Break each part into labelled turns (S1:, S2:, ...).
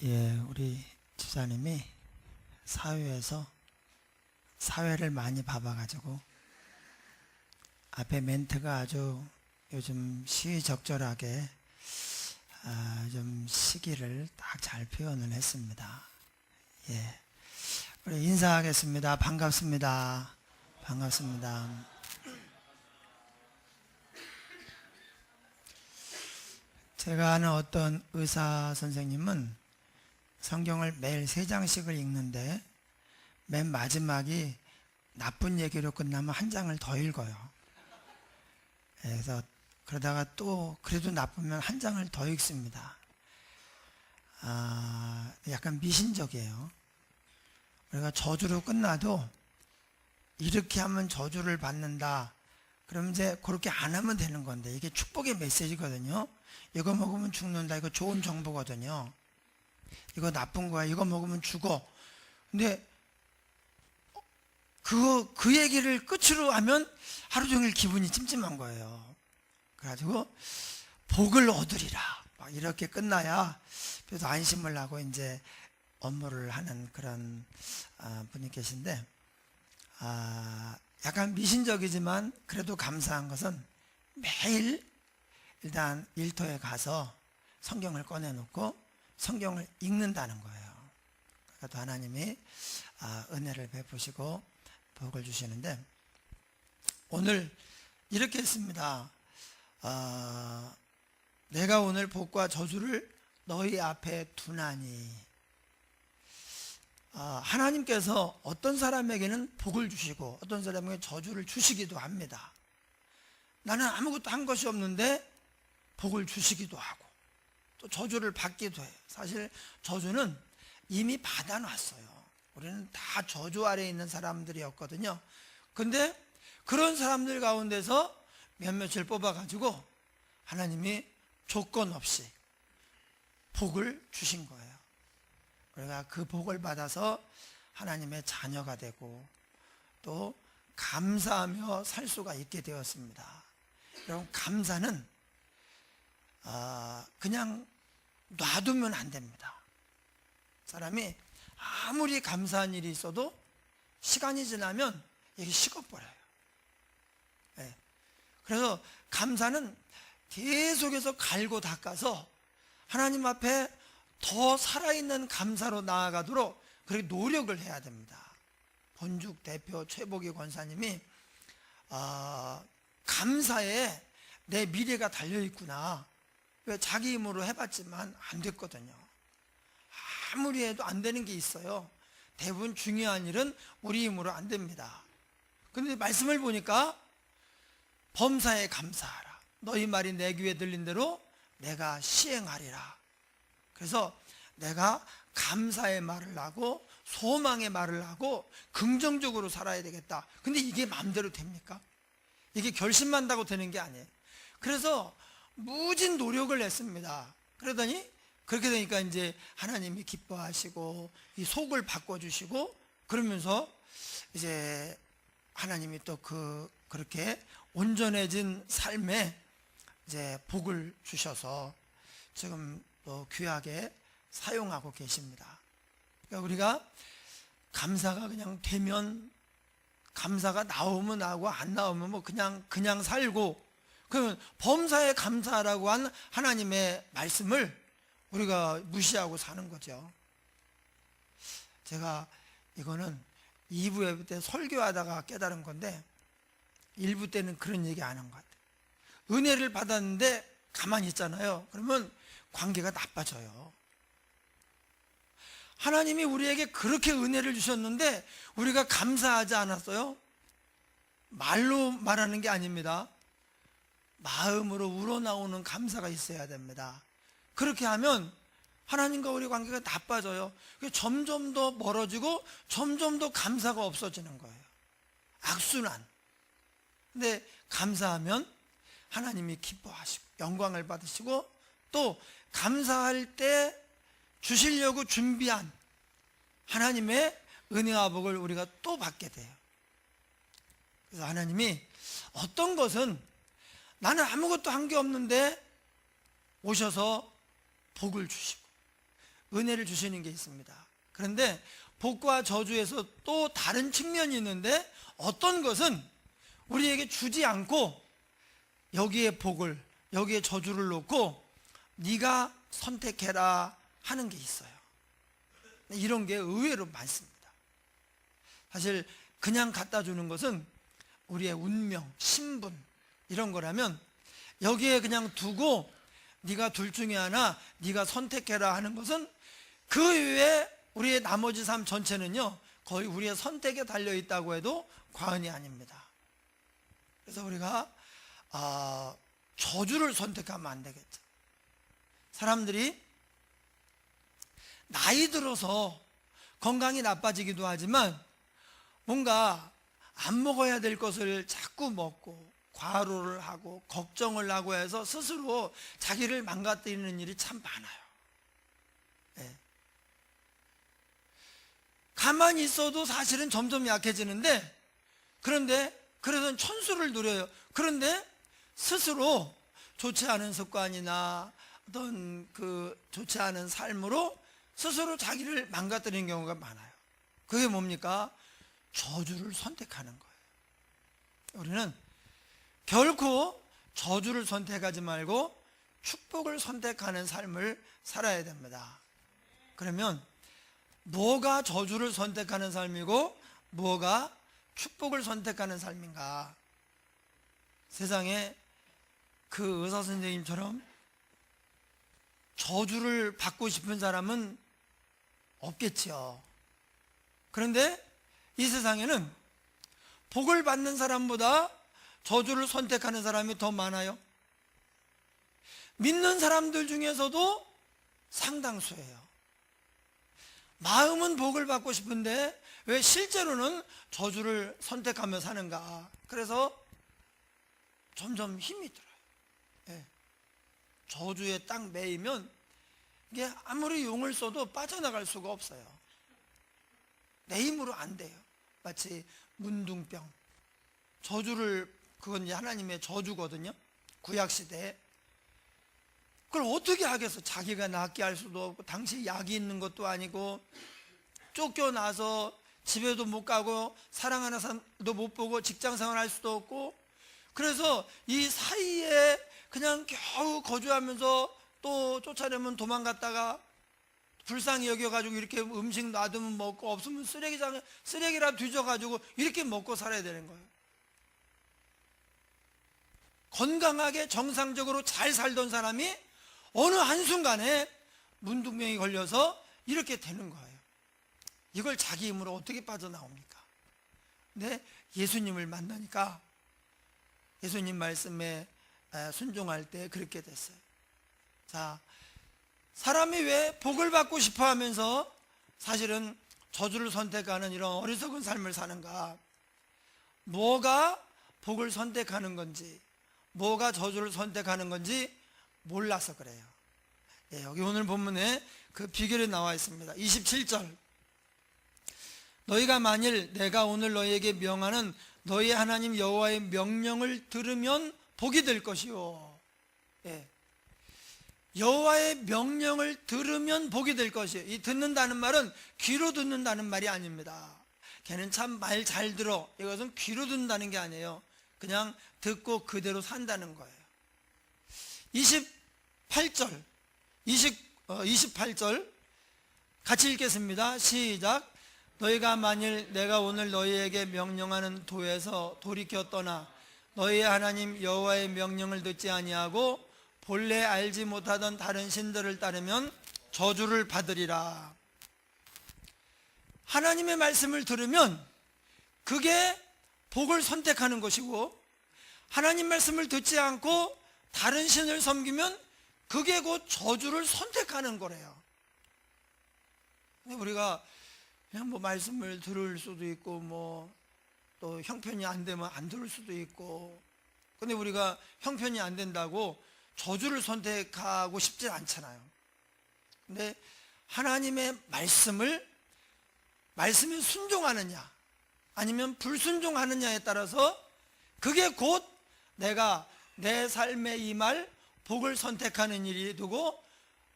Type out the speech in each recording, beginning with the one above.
S1: 예, 우리 집사님이 사회에서 사회를 많이 봐봐가지고 앞에 멘트가 아주 요즘 시의적절하게 좀 시기를 딱 잘 표현을 했습니다. 예, 우리 인사하겠습니다. 반갑습니다. 반갑습니다. 제가 아는 어떤 의사 선생님은 성경을 매일 3장씩을 읽는데 맨 마지막이 나쁜 얘기로 끝나면 한 장을 더 읽어요. 그래서 그러다가 또 그래도 나쁘면 한 장을 더 읽습니다. 약간 미신적이에요. 우리가 저주로 끝나도 이렇게 하면 저주를 받는다. 그럼 이제 그렇게 안 하면 되는 건데 이게 축복의 메시지거든요. 이거 먹으면 죽는다. 이거 좋은 정보거든요. 이거 나쁜 거야. 이거 먹으면 죽어. 근데 그 얘기를 끝으로 하면 하루 종일 기분이 찜찜한 거예요. 그래가지고 복을 얻으리라 막 이렇게 끝나야 그래서 안심을 하고 이제 업무를 하는 그런 분이 계신데 약간 미신적이지만 그래도 감사한 것은 매일 일단 일터에 가서 성경을 꺼내놓고 성경을 읽는다는 거예요. 그러니까 하나님이 은혜를 베푸시고 복을 주시는데 오늘 이렇게 했습니다. 내가 오늘 복과 저주를 너희 앞에 두나니 하나님께서 어떤 사람에게는 복을 주시고 어떤 사람에게 저주를 주시기도 합니다. 나는 아무것도 한 것이 없는데 복을 주시기도 하고 또 저주를 받기도 해요. 사실 저주는 이미 받아놨어요. 우리는 다 저주 아래에 있는 사람들이었거든요. 근데 그런 사람들 가운데서 몇몇을 뽑아가지고 하나님이 조건 없이 복을 주신 거예요. 우리가 그 복을 받아서 하나님의 자녀가 되고 또 감사하며 살 수가 있게 되었습니다. 여러분, 감사는 그냥 놔두면 안 됩니다. 사람이 아무리 감사한 일이 있어도 시간이 지나면 이게 식어버려요. 네. 그래서 감사는 계속해서 갈고 닦아서 하나님 앞에 더 살아있는 감사로 나아가도록 그렇게 노력을 해야 됩니다. 본죽 대표 최복희 권사님이 감사에 내 미래가 달려있구나. 왜 자기 힘으로 해봤지만 안 됐거든요. 아무리 해도 안 되는 게 있어요. 대부분 중요한 일은 우리 힘으로 안 됩니다. 근데 말씀을 보니까 범사에 감사하라. 너희 말이 내 귀에 들린 대로 내가 시행하리라. 그래서 내가 감사의 말을 하고 소망의 말을 하고 긍정적으로 살아야 되겠다. 근데 이게 마음대로 됩니까? 이게 결심한다고 되는 게 아니에요. 그래서 무진 노력을 했습니다. 그러더니 그렇게 되니까 이제 하나님이 기뻐하시고 이 속을 바꿔주시고 그러면서 이제 하나님이 또 그렇게 온전해진 삶에 이제 복을 주셔서 지금 또 귀하게 사용하고 계십니다. 그러니까 우리가 감사가 그냥 되면 감사가 나오면 나오고 안 나오면 뭐 그냥 살고 그러면 범사에 감사라고 한 하나님의 말씀을 우리가 무시하고 사는 거죠. 제가 이거는 2부 예배 때 설교하다가 깨달은 건데 1부 때는 그런 얘기 안 한 것 같아요. 은혜를 받았는데 가만히 있잖아요. 그러면 관계가 나빠져요. 하나님이 우리에게 그렇게 은혜를 주셨는데 우리가 감사하지 않았어요? 말로 말하는 게 아닙니다. 마음으로 우러나오는 감사가 있어야 됩니다. 그렇게 하면 하나님과 우리 관계가 나빠져요. 점점 더 멀어지고 점점 더 감사가 없어지는 거예요. 악순환. 근데 감사하면 하나님이 기뻐하시고 영광을 받으시고 또 감사할 때 주시려고 준비한 하나님의 은혜와 복을 우리가 또 받게 돼요. 그래서 하나님이 어떤 것은 나는 아무것도 한 게 없는데 오셔서 복을 주시고 은혜를 주시는 게 있습니다. 그런데 복과 저주에서 또 다른 측면이 있는데, 어떤 것은 우리에게 주지 않고 여기에 복을, 여기에 저주를 놓고 네가 선택해라 하는 게 있어요. 이런 게 의외로 많습니다. 사실 그냥 갖다 주는 것은 우리의 운명, 신분 이런 거라면, 여기에 그냥 두고 네가 둘 중에 하나 네가 선택해라 하는 것은 그 이외에 우리의 나머지 삶 전체는요 거의 우리의 선택에 달려있다고 해도 과언이 아닙니다. 그래서 우리가 저주를 선택하면 안 되겠죠. 사람들이 나이 들어서 건강이 나빠지기도 하지만 뭔가 안 먹어야 될 것을 자꾸 먹고 과로를 하고 걱정을 하고 해서 스스로 자기를 망가뜨리는 일이 참 많아요. 네. 가만히 있어도 사실은 점점 약해지는데, 그런데 그래서 천수를 누려요. 그런데 스스로 좋지 않은 습관이나 어떤 좋지 않은 삶으로 스스로 자기를 망가뜨리는 경우가 많아요. 그게 뭡니까? 저주를 선택하는 거예요. 우리는 결코 저주를 선택하지 말고 축복을 선택하는 삶을 살아야 됩니다. 그러면 뭐가 저주를 선택하는 삶이고 뭐가 축복을 선택하는 삶인가? 세상에 그 의사 선생님처럼 저주를 받고 싶은 사람은 없겠지요. 그런데 이 세상에는 복을 받는 사람보다 저주를 선택하는 사람이 더 많아요. 믿는 사람들 중에서도 상당수예요. 마음은 복을 받고 싶은데 왜 실제로는 저주를 선택하며 사는가? 그래서 점점 힘이 들어요. 예. 저주에 딱 매이면 이게 아무리 용을 써도 빠져나갈 수가 없어요. 내 힘으로 안 돼요. 마치 문둥병. 그건 이제 하나님의 저주거든요. 구약시대에. 그걸 어떻게 하겠어? 자기가 낫게 할 수도 없고, 당시 약이 있는 것도 아니고, 쫓겨나서 집에도 못 가고, 사랑하는 사람도 못 보고, 직장 생활할 수도 없고, 그래서 이 사이에 그냥 겨우 거주하면서 또 쫓아내면 도망갔다가 불쌍히 여겨가지고 이렇게 음식 놔두면 먹고, 없으면 쓰레기라 뒤져가지고 이렇게 먹고 살아야 되는 거예요. 건강하게 정상적으로 잘 살던 사람이 어느 한순간에 문둥병이 걸려서 이렇게 되는 거예요. 이걸 자기 힘으로 어떻게 빠져나옵니까? 근데 예수님을 만나니까 예수님 말씀에 순종할 때 그렇게 됐어요. 자, 사람이 왜 복을 받고 싶어 하면서 사실은 저주를 선택하는 이런 어리석은 삶을 사는가? 뭐가 복을 선택하는 건지, 뭐가 저주를 선택하는 건지 몰라서 그래요. 예, 여기 오늘 본문에 그 비결이 나와 있습니다. 27절. 너희가 만일 내가 오늘 너희에게 명하는 너희 하나님 여호와의 명령을 들으면 복이 될 것이요. 예. 여호와의 명령을 들으면 복이 될 것이에요. 이 듣는다는 말은 귀로 듣는다는 말이 아닙니다. 걔는 참 말 잘 들어. 이것은 귀로 듣는다는 게 아니에요. 그냥 듣고 그대로 산다는 거예요. 28절 같이 읽겠습니다. 시작. 너희가 만일 내가 오늘 너희에게 명령하는 도에서 돌이켜 떠나 너희의 하나님 여호와의 명령을 듣지 아니하고 본래 알지 못하던 다른 신들을 따르면 저주를 받으리라. 하나님의 말씀을 들으면 그게 복을 선택하는 것이고, 하나님 말씀을 듣지 않고 다른 신을 섬기면 그게 곧 저주를 선택하는 거래요. 근데 우리가 그냥 뭐 말씀을 들을 수도 있고, 뭐 또 형편이 안 되면 안 들을 수도 있고, 근데 우리가 형편이 안 된다고 저주를 선택하고 싶지 않잖아요. 근데 하나님의 말씀에 순종하느냐 아니면 불순종하느냐에 따라서 그게 곧 내가 내 삶에 임할 복을 선택하는 일이 되고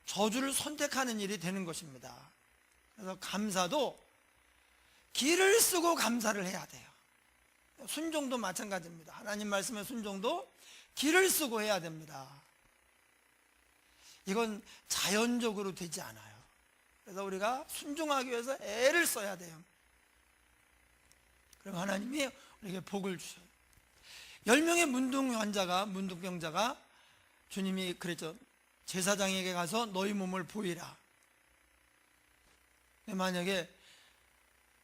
S1: 저주를 선택하는 일이 되는 것입니다. 그래서 감사도 기를 쓰고 감사를 해야 돼요. 순종도 마찬가지입니다. 하나님 말씀의 순종도 기를 쓰고 해야 됩니다. 이건 자연적으로 되지 않아요. 그래서 우리가 순종하기 위해서 애를 써야 돼요. 그럼 하나님이 우리에게 복을 주셔요. 10명의 문둥병자가 주님이 그랬죠. 제사장에게 가서 너희 몸을 보이라. 만약에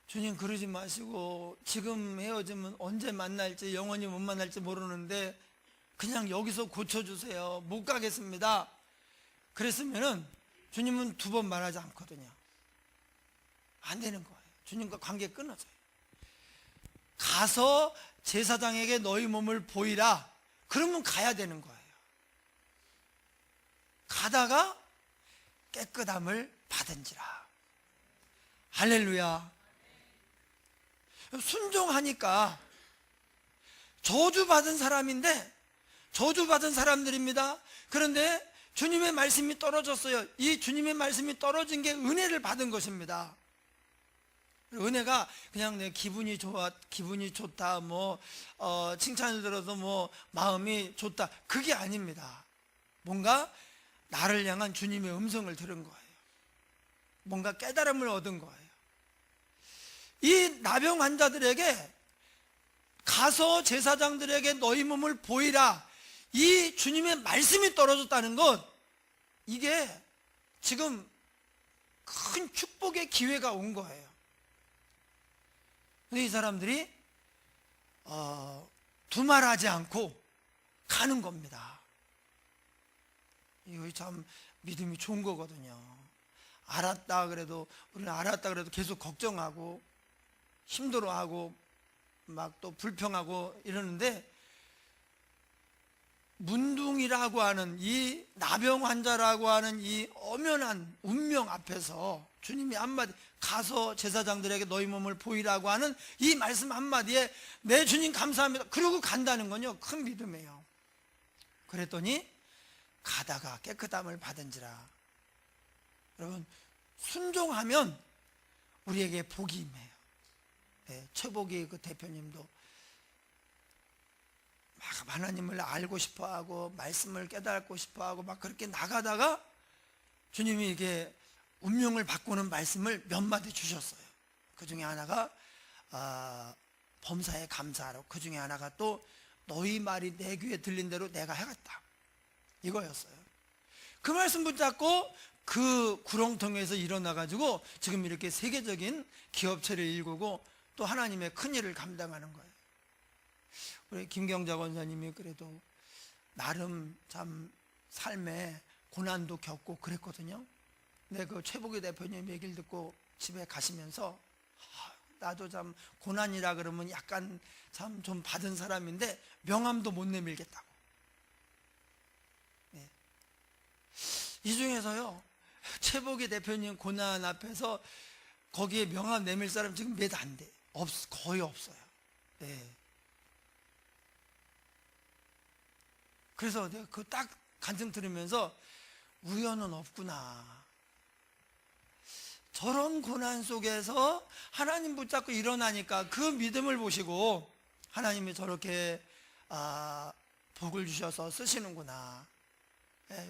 S1: 주님 그러지 마시고 지금 헤어지면 언제 만날지 영원히 못 만날지 모르는데 그냥 여기서 고쳐주세요. 못 가겠습니다. 그랬으면은 주님은 두 번 말하지 않거든요. 안 되는 거예요. 주님과 관계 끊어져요. 가서 제사장에게 너희 몸을 보이라. 그러면 가야 되는 거예요. 가다가 깨끗함을 받은지라. 할렐루야. 순종하니까 저주받은 사람인데 저주받은 사람들입니다. 그런데 주님의 말씀이 떨어졌어요. 이 주님의 말씀이 떨어진 게 은혜를 받은 것입니다. 은혜가 그냥 내 기분이 좋다, 칭찬을 들어서 마음이 좋다, 그게 아닙니다. 뭔가 나를 향한 주님의 음성을 들은 거예요. 뭔가 깨달음을 얻은 거예요. 이 나병 환자들에게 가서 제사장들에게 너희 몸을 보이라, 이 주님의 말씀이 떨어졌다는 것, 이게 지금 큰 축복의 기회가 온 거예요. 이 사람들이 두말하지 않고 가는 겁니다. 이거 참 믿음이 좋은 거거든요. 우리는 알았다 그래도 계속 걱정하고 힘들어하고 막 또 불평하고 이러는데, 문둥이라고 하는 이 나병 환자라고 하는 이 엄연한 운명 앞에서 주님이 한마디, 가서 제사장들에게 너희 몸을 보이라고 하는 이 말씀 한마디에 내 주님 감사합니다, 그러고 간다는 건요, 큰 믿음이에요. 그랬더니 가다가 깨끗함을 받은지라. 여러분, 순종하면 우리에게 복이 임해요. 최복이 그 대표님도 막 하나님을 알고 싶어하고 말씀을 깨닫고 싶어하고 막 그렇게 나가다가 주님이 이게 운명을 바꾸는 말씀을 몇 마디 주셨어요. 그 중에 하나가 범사에 감사하라고, 그 중에 하나가 또 너희 말이 내 귀에 들린 대로 내가 해갔다, 이거였어요. 그 말씀 붙잡고 그 구렁텅이에서 일어나가지고 지금 이렇게 세계적인 기업체를 일구고 또 하나님의 큰 일을 감당하는 거예요. 우리 김경자 권사님이 그래도 나름 참 삶에 고난도 겪고 그랬거든요. 근데 그 최복희 대표님 얘기를 듣고 집에 가시면서 나도 참 고난이라 그러면 약간 참 좀 받은 사람인데 명함도 못 내밀겠다고. 네. 이 중에서요, 최복희 대표님 고난 앞에서 거기에 명함 내밀 사람 지금 몇 안 돼. 거의 없어요. 네. 그래서 내가 그 딱 간증 들으면서 우연은 없구나. 저런 고난 속에서 하나님 붙잡고 일어나니까 그 믿음을 보시고 하나님이 저렇게 복을 주셔서 쓰시는구나.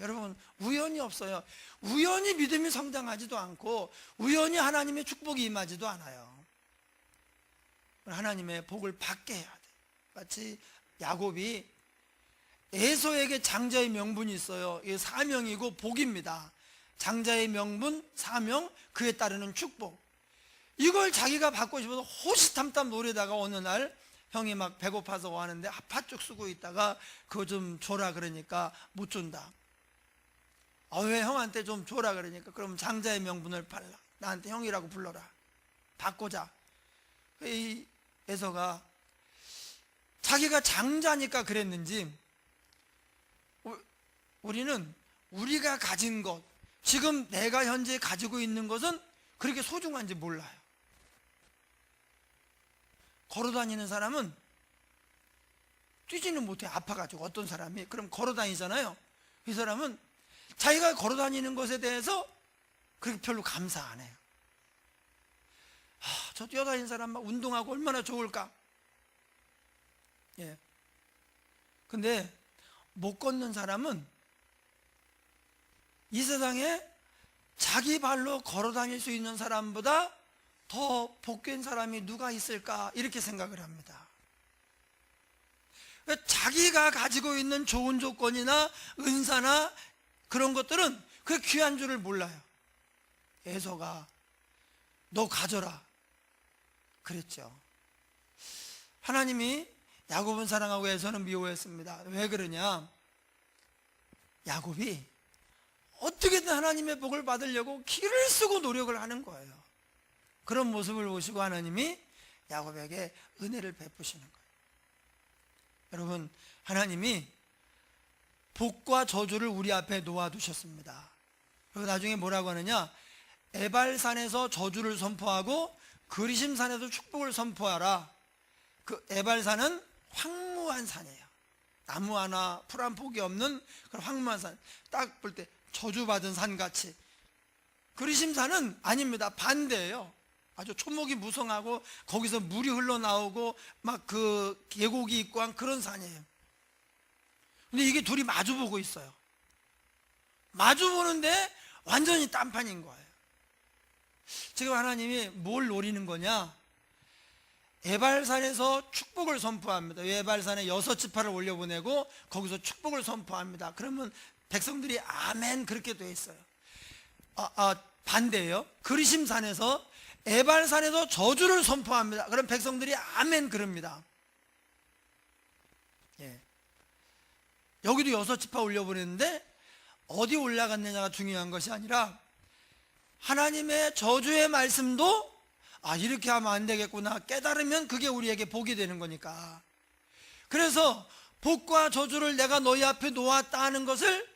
S1: 여러분, 우연이 없어요. 우연히 믿음이 성장하지도 않고 우연히 하나님의 축복이 임하지도 않아요. 하나님의 복을 받게 해야 돼. 마치 야곱이 에서에게 장자의 명분이 있어요. 이게 사명이고 복입니다. 장자의 명분, 사명, 그에 따르는 축복, 이걸 자기가 받고 싶어서 호시탐탐 노리다가 어느 날 형이 막 배고파서 와는데 팥죽 쓰고 있다가 그거 좀 줘라 그러니까 못 준다. 왜 형한테 좀 줘라 그러니까 그럼 장자의 명분을 팔라, 나한테 형이라고 불러라, 받고자. 이 에서가 자기가 장자니까 그랬는지, 우리는 우리가 가진 것, 지금 내가 현재 가지고 있는 것은 그렇게 소중한지 몰라요. 걸어다니는 사람은 뛰지는 못해, 아파가지고. 어떤 사람이 그럼 걸어다니잖아요. 이 사람은 자기가 걸어 다니는 것에 대해서 그렇게 별로 감사 안 해요. 저 뛰어다니는 사람 막 운동하고 얼마나 좋을까. 예. 근데 못 걷는 사람은 이 세상에 자기 발로 걸어 다닐 수 있는 사람보다 더 복된 사람이 누가 있을까, 이렇게 생각을 합니다. 자기가 가지고 있는 좋은 조건이나 은사나 그런 것들은 그 귀한 줄을 몰라요. 에서가 너 가져라 그랬죠. 하나님이 야곱은 사랑하고 에서는 미워했습니다. 왜 그러냐? 야곱이 어떻게든 하나님의 복을 받으려고 기를 쓰고 노력을 하는 거예요. 그런 모습을 보시고 하나님이 야곱에게 은혜를 베푸시는 거예요. 여러분, 하나님이 복과 저주를 우리 앞에 놓아두셨습니다. 그리고 나중에 뭐라고 하느냐? 에발산에서 저주를 선포하고 그리심산에서 축복을 선포하라. 그 에발산은 황무한 산이에요. 나무 하나 풀 한 폭이 없는 그런 황무한 산, 딱 볼 때 저주받은 산같이. 그리심산은 아닙니다. 반대예요. 아주 초목이 무성하고 거기서 물이 흘러나오고 막 그 계곡이 있고 한 그런 산이에요. 근데 이게 둘이 마주보고 있어요. 마주보는데 완전히 딴판인 거예요. 지금 하나님이 뭘 노리는 거냐? 에발산에서 축복을 선포합니다. 에발산에 6지파를 올려보내고 거기서 축복을 선포합니다. 그러면 백성들이 아멘 그렇게 돼 있어요. 반대예요. 그리심산에서 에발산에서 저주를 선포합니다. 그럼 백성들이 아멘 그럽니다. 예. 여기도 6지파 올려보냈는데 어디 올라갔느냐가 중요한 것이 아니라 하나님의 저주의 말씀도 이렇게 하면 안 되겠구나 깨달으면 그게 우리에게 복이 되는 거니까. 그래서 복과 저주를 내가 너희 앞에 놓았다 하는 것을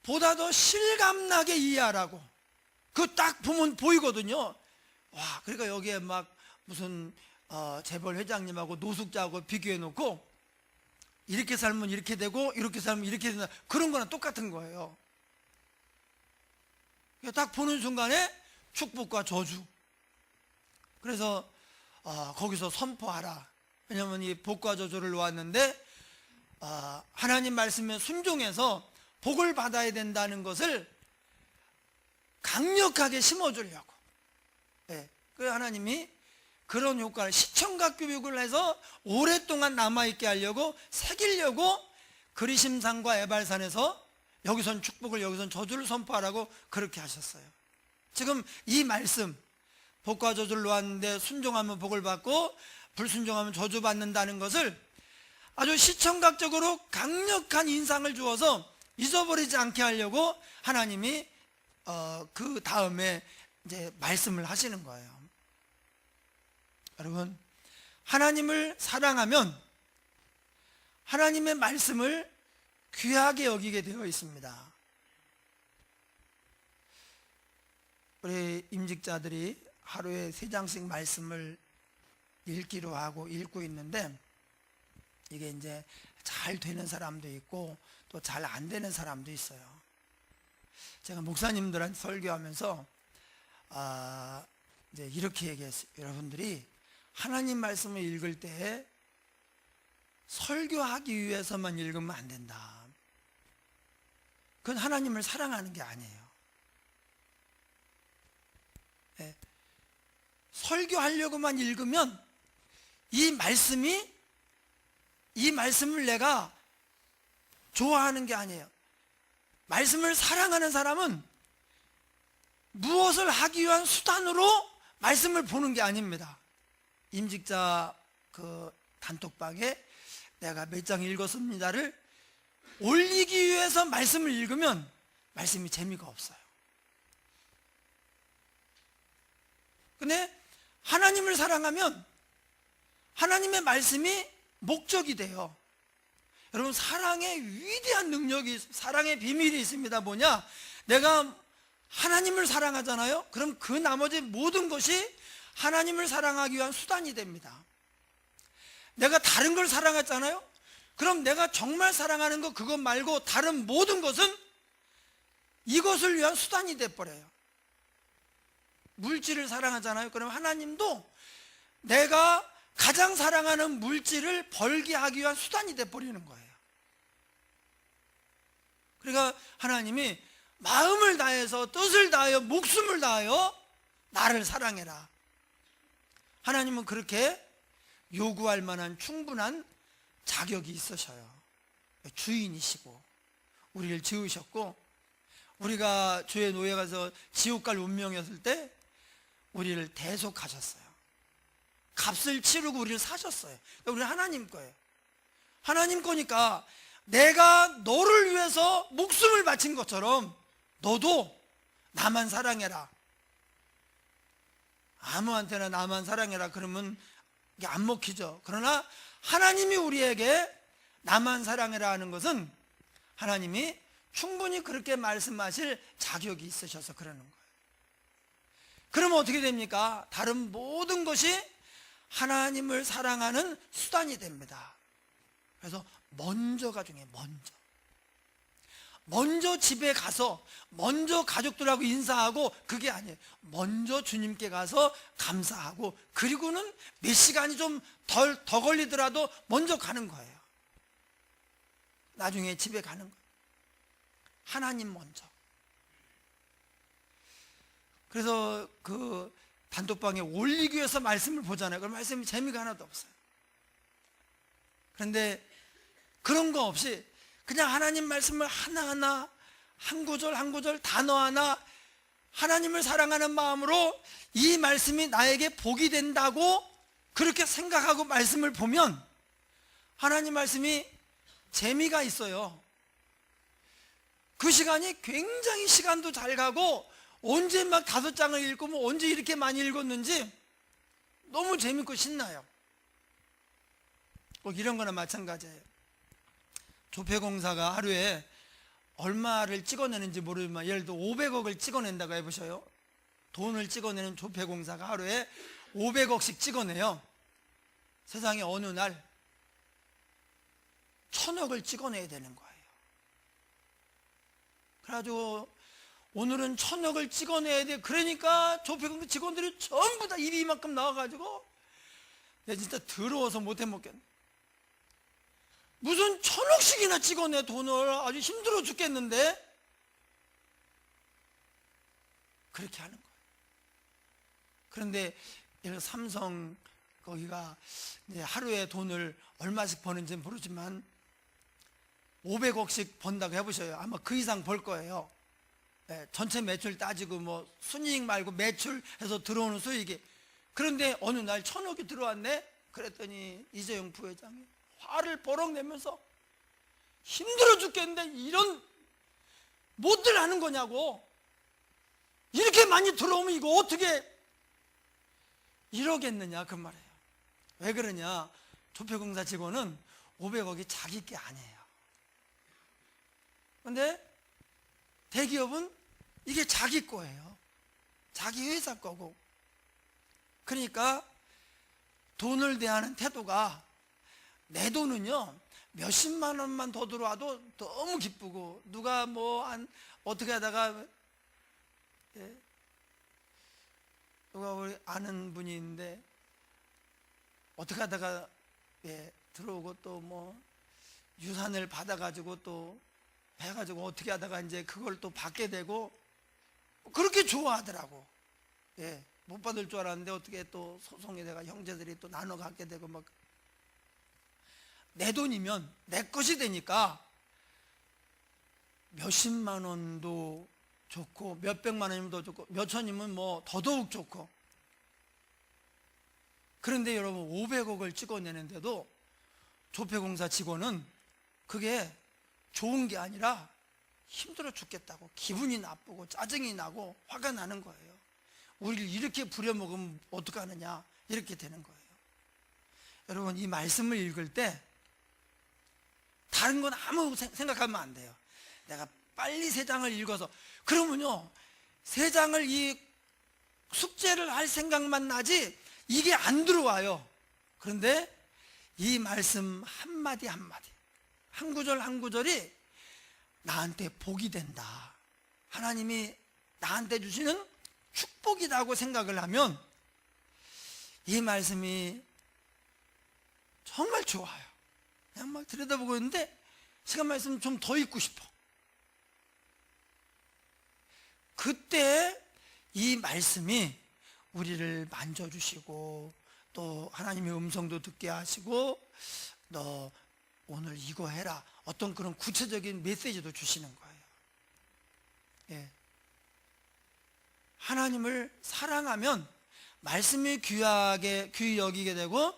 S1: 보다 더 실감나게 이해하라고. 그 딱 보면 보이거든요. 와, 그러니까 여기에 막 무슨 재벌 회장님하고 노숙자하고 비교해 놓고 이렇게 살면 이렇게 되고 이렇게 살면 이렇게 된다, 그런 거랑 똑같은 거예요. 딱 보는 순간에 축복과 저주. 그래서 거기서 선포하라. 왜냐하면 이 복과 저주를 놓았는데 하나님 말씀에 순종해서 복을 받아야 된다는 것을 강력하게 심어주려고. 네. 그래서 하나님이 그런 효과를, 시청각 교육을 해서 오랫동안 남아있게 하려고, 새기려고 그리심산과 에발산에서 여기선 축복을 여기선 저주를 선포하라고 그렇게 하셨어요. 지금 이 말씀, 복과 저주를 놓았는데 순종하면 복을 받고 불순종하면 저주 받는다는 것을 아주 시청각적으로 강력한 인상을 주어서 잊어버리지 않게 하려고 하나님이 그 다음에 이제 말씀을 하시는 거예요. 여러분, 하나님을 사랑하면 하나님의 말씀을 귀하게 여기게 되어 있습니다. 우리 임직자들이 하루에 3장씩 말씀을 읽기로 하고 읽고 있는데, 이게 이제 잘 되는 사람도 있고 또 잘 안 되는 사람도 있어요. 제가 목사님들한테 설교하면서 이제 이렇게 얘기했어요. 여러분들이 하나님 말씀을 읽을 때 설교하기 위해서만 읽으면 안 된다. 그건 하나님을 사랑하는 게 아니에요. 네. 설교하려고만 읽으면 이 말씀을 내가 좋아하는 게 아니에요. 말씀을 사랑하는 사람은 무엇을 하기 위한 수단으로 말씀을 보는 게 아닙니다. 임직자 그 단톡방에 내가 몇 장 읽었습니다를 올리기 위해서 말씀을 읽으면 말씀이 재미가 없어요. 근데 하나님을 사랑하면 하나님의 말씀이 목적이 돼요. 여러분, 사랑의 위대한 능력이, 사랑의 비밀이 있습니다. 뭐냐? 내가 하나님을 사랑하잖아요. 그럼 그 나머지 모든 것이 하나님을 사랑하기 위한 수단이 됩니다. 내가 다른 걸 사랑했잖아요. 그럼 내가 정말 사랑하는 거 그것 말고 다른 모든 것은 이것을 위한 수단이 돼버려요. 물질을 사랑하잖아요. 그럼 하나님도 내가 가장 사랑하는 물질을 벌게 하기 위한 수단이 돼버리는 거예요. 그러니까 하나님이 마음을 다해서 뜻을 다하여 목숨을 다하여 나를 사랑해라. 하나님은 그렇게 요구할 만한 충분한 자격이 있으셔요. 주인이시고 우리를 지으셨고, 우리가 죄의 노예 가서 지옥 갈 운명이었을 때 우리를 대속하셨어요. 값을 치르고 우리를 사셨어요. 그러니까 우리는 하나님 거예요. 하나님 거니까 내가 너를 위해서 목숨을 바친 것처럼 너도 나만 사랑해라. 아무한테나 나만 사랑해라 그러면 이게 안 먹히죠. 그러나 하나님이 우리에게 나만 사랑해라 하는 것은 하나님이 충분히 그렇게 말씀하실 자격이 있으셔서 그러는 거예요. 그러면 어떻게 됩니까? 다른 모든 것이 하나님을 사랑하는 수단이 됩니다. 그래서 먼저가 중요해요. 먼저 집에 가서 먼저 가족들하고 인사하고, 그게 아니에요. 먼저 주님께 가서 감사하고, 그리고는 몇 시간이 좀 더 걸리더라도 먼저 가는 거예요. 나중에 집에 가는 거예요. 하나님 먼저. 그래서 그 단톡방에 올리기 위해서 말씀을 보잖아요. 그럼 말씀이 재미가 하나도 없어요. 그런데 그런 거 없이 그냥 하나님 말씀을 하나하나, 한 구절 한 구절, 단어 하나, 하나님을 사랑하는 마음으로 이 말씀이 나에게 복이 된다고 그렇게 생각하고 말씀을 보면 하나님 말씀이 재미가 있어요. 그 시간이 굉장히 시간도 잘 가고, 언제 막 5장을 읽고 뭐 언제 이렇게 많이 읽었는지 너무 재밌고 신나요. 꼭 이런 거나 마찬가지예요. 조폐공사가 하루에 얼마를 찍어내는지 모르지만, 예를 들어 500억을 찍어낸다고 해보셔요. 돈을 찍어내는 조폐공사가 하루에 500억씩 찍어내요. 세상에 어느 날 1000억을 찍어내야 되는 거예요. 그래가지고 오늘은 1000억을 찍어내야 돼. 그러니까 조폐공사 직원들이 전부 다 입이 이만큼 나와가지고 내가 진짜 더러워서 못해 먹겠네. 무슨 1000억씩이나 찍어내 돈을. 아주 힘들어 죽겠는데 그렇게 하는 거예요. 그런데 예를 들어 삼성 거기가 이제 하루에 돈을 얼마씩 버는지는 모르지만 500억씩 번다고 해보셔요. 아마 그 이상 벌 거예요. 네, 전체 매출 따지고 뭐 순이익 말고 매출해서 들어오는 수익이. 그런데 어느 날 1000억이 들어왔네. 그랬더니 이재용 부회장이 화를 버럭 내면서 힘들어 죽겠는데 이런 못들 하는 거냐고. 이렇게 많이 들어오면 이거 어떻게 이러겠느냐 그 말이에요. 왜 그러냐? 조폐공사 직원은 500억이 자기 게 아니에요. 그런데 대기업은 이게 자기 거예요. 자기 회사 거고. 그러니까 돈을 대하는 태도가, 내 돈은요 몇십만 원만 더 들어와도 너무 기쁘고, 누가 뭐 어떻게 하다가, 예, 누가 우리 아는 분이 있는데 어떻게 하다가 들어오고 또 뭐 유산을 받아가지고 또 해가지고 어떻게 하다가 이제 그걸 또 받게 되고 그렇게 좋아하더라고. 못 받을 줄 알았는데 어떻게 또 소송에 내가 형제들이 또 나눠 갖게 되고 막. 내 돈이면 내 것이 되니까 몇십만 원도 좋고 몇백만 원이면 더 좋고 몇천이면 뭐 더더욱 좋고. 그런데 여러분 500억을 찍어내는데도 조폐공사 직원은 그게 좋은 게 아니라 힘들어 죽겠다고 기분이 나쁘고 짜증이 나고 화가 나는 거예요. 우리를 이렇게 부려먹으면 어떡하느냐 이렇게 되는 거예요. 여러분 이 말씀을 읽을 때 다른 건 아무 생각하면 안 돼요. 내가 빨리 3장을 읽어서, 그러면요 3장을 이 숙제를 할 생각만 나지 이게 안 들어와요. 그런데 이 말씀 한마디 한마디, 한 구절 한 구절이 나한테 복이 된다 하나님이 나한테 주시는 축복이라고 생각을 하면 이 말씀이 정말 좋아요. 그냥 막 들여다보고 있는데 시간 말씀 좀 더 읽고 싶어. 그때 이 말씀이 우리를 만져주시고 또 하나님의 음성도 듣게 하시고 너 오늘 이거 해라, 어떤 그런 구체적인 메시지도 주시는 거예요. 예. 하나님을 사랑하면 말씀이 귀히 여기게 되고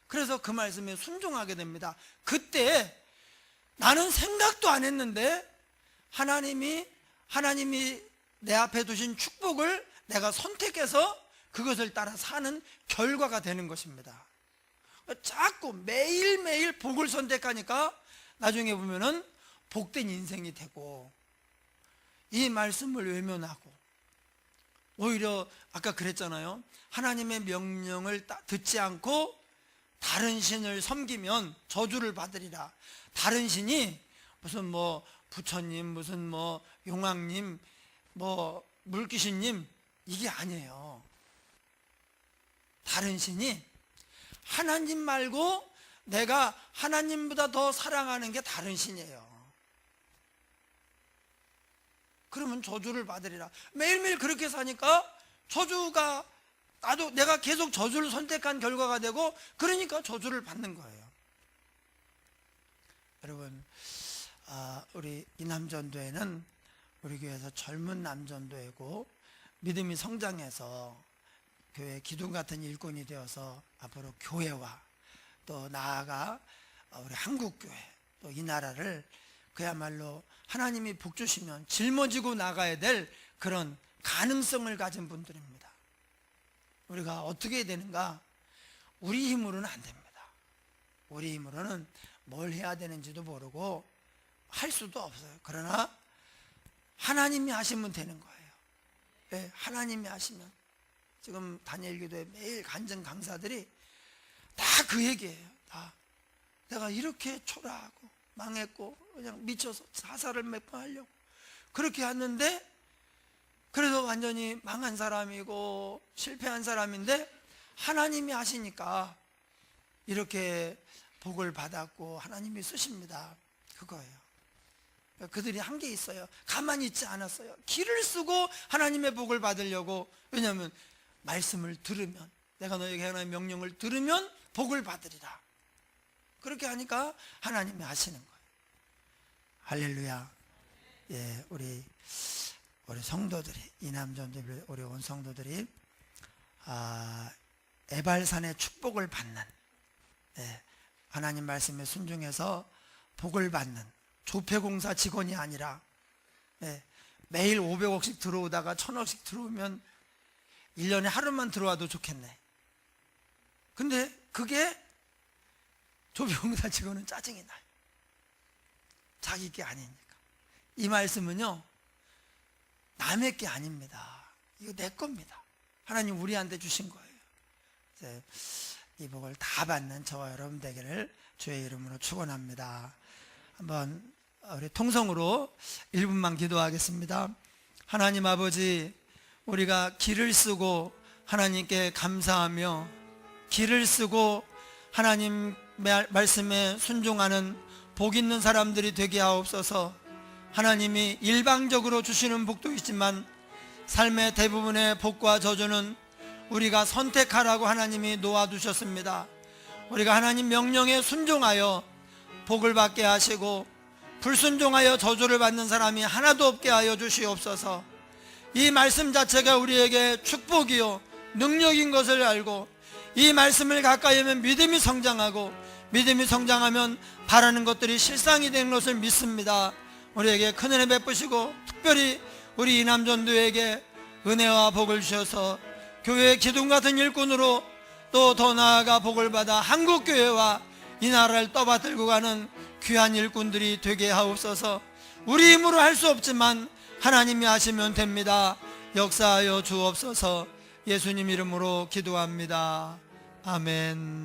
S1: 그래서 그 말씀에 순종하게 됩니다. 그때 나는 생각도 안 했는데 하나님이 내 앞에 두신 축복을 내가 선택해서 그것을 따라 사는 결과가 되는 것입니다. 자꾸 매일매일 복을 선택하니까 나중에 보면은 복된 인생이 되고 이 말씀을 외면하고 오히려 아까 그랬잖아요. 하나님의 명령을 듣지 않고 다른 신을 섬기면 저주를 받으리라. 다른 신이 무슨 뭐 부처님, 무슨 뭐 용왕님, 뭐 물귀신님, 이게 아니에요. 다른 신이 하나님 말고 내가 하나님보다 더 사랑하는 게 다른 신이에요. 그러면 저주를 받으리라. 매일매일 그렇게 사니까 저주가 내가 계속 저주를 선택한 결과가 되고 그러니까 저주를 받는 거예요. 여러분, 우리 이남전도회는 우리 교회에서 젊은 남전도회고 믿음이 성장해서 교회 기둥 같은 일꾼이 되어서 앞으로 교회와 또 나아가 우리 한국교회 또 이 나라를 그야말로 하나님이 복 주시면 짊어지고 나가야 될 그런 가능성을 가진 분들입니다. 우리가 어떻게 해야 되는가? 우리 힘으로는 안 됩니다. 우리 힘으로는 뭘 해야 되는지도 모르고 할 수도 없어요. 그러나 하나님이 하시면 되는 거예요. 네, 하나님이 하시면. 지금 다니엘 기도에 매일 간증 강사들이 다 그 얘기예요. 다 내가 이렇게 초라하고 망했고 그냥 미쳐서 자살을 몇 번 하려고 그렇게 했는데 그래서 완전히 망한 사람이고 실패한 사람인데 하나님이 하시니까 이렇게 복을 받았고 하나님이 쓰십니다. 그거예요. 그들이 한 게 있어요. 가만히 있지 않았어요. 길을 쓰고 하나님의 복을 받으려고. 왜냐하면 말씀을 들으면, 내가 너에게 하나님의 명령을 들으면 복을 받으리라. 그렇게 하니까 하나님이 하시는 거예요. 할렐루야. 예, 우리 성도들이, 이남전도회 우리 온 성도들이 에발산의 축복을 받는, 하나님 말씀에 순종해서 복을 받는 조폐공사 직원이 아니라 매일 500억씩 들어오다가 1000억씩 들어오면 1년에 하루만 들어와도 좋겠네. 근데 그게 조폐공사 직원은 짜증이 나요. 자기 게 아니니까. 이 말씀은요, 남의 게 아닙니다. 이거 내 겁니다. 하나님 우리한테 주신 거예요. 이 복을 다 받는 저와 여러분 되기를 주의 이름으로 축원합니다. 한번 우리 통성으로 1분만 기도하겠습니다. 하나님 아버지, 우리가 길을 쓰고 하나님께 감사하며 길을 쓰고 하나님 말씀에 순종하는 복 있는 사람들이 되게 하옵소서. 하나님이 일방적으로 주시는 복도 있지만 삶의 대부분의 복과 저주는 우리가 선택하라고 하나님이 놓아두셨습니다. 우리가 하나님 명령에 순종하여 복을 받게 하시고 불순종하여 저주를 받는 사람이 하나도 없게 하여 주시옵소서. 이 말씀 자체가 우리에게 축복이요 능력인 것을 알고 이 말씀을 가까이 하면 믿음이 성장하고 믿음이 성장하면 바라는 것들이 실상이 되는 것을 믿습니다. 우리에게 큰 은혜 베푸시고 특별히 우리 이남전도에게 은혜와 복을 주셔서 교회의 기둥 같은 일꾼으로 또 더 나아가 복을 받아 한국교회와 이 나라를 떠받들고 가는 귀한 일꾼들이 되게 하옵소서. 우리 힘으로 할 수 없지만 하나님이 하시면 됩니다. 역사하여 주옵소서. 예수님 이름으로 기도합니다. 아멘.